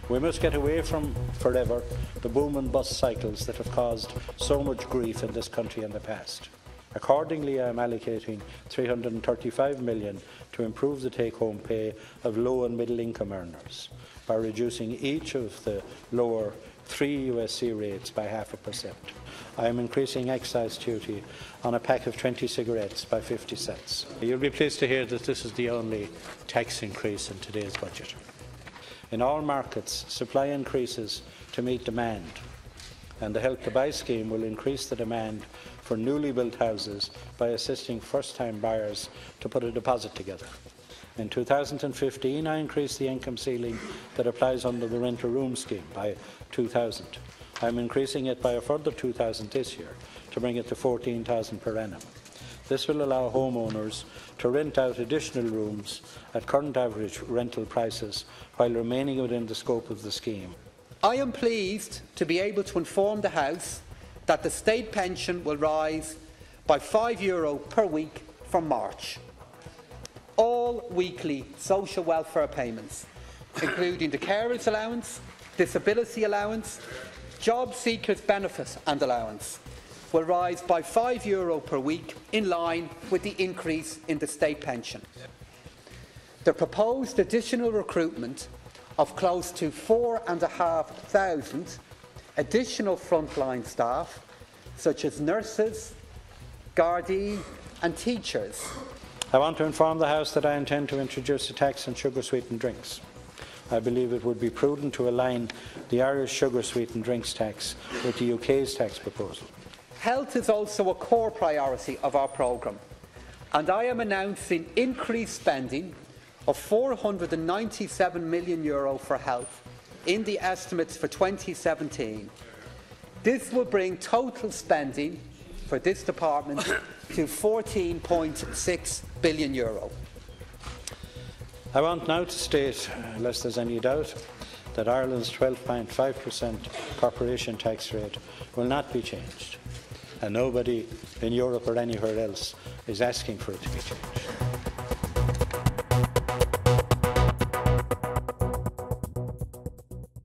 We must get away from, forever, the boom and bust cycles that have caused so much grief in this country in the past. Accordingly, I am allocating $335 million to improve the take-home pay of low and middle income earners by reducing each of the lower 3 USC rates by 0.5%. I am increasing excise duty on a pack of 20 cigarettes by 50 cents. You'll be pleased to hear that this is the only tax increase in today's budget. In all markets, supply increases to meet demand, and the Help to Buy scheme will increase the demand for newly built houses by assisting first-time buyers to put a deposit together. In 2015, I increased the income ceiling that applies under the rental room scheme by $2,000. I am increasing it by a further $2,000 this year to bring it to $14,000 per annum. This will allow homeowners to rent out additional rooms at current average rental prices while remaining within the scope of the scheme. I am pleased to be able to inform the House that the state pension will rise by €5 per week from March. All weekly social welfare payments, including the carers allowance, disability allowance, job seekers benefit and allowance, will rise by €5 per week in line with the increase in the state pension. The proposed additional recruitment of close to 4,500 additional frontline staff, such as nurses, Gardaí and teachers. I want to inform the House that I intend to introduce a tax on sugar-sweetened drinks. I believe it would be prudent to align the Irish sugar-sweetened drinks tax with the UK's tax proposal. Health is also a core priority of our programme, and I am announcing increased spending of €497 million for health in the estimates for 2017. This will bring total spending for this department to €14.6 billion. I want now to state, lest there is any doubt, that Ireland's 12.5% corporation tax rate will not be changed, and nobody in Europe or anywhere else is asking for it to be changed.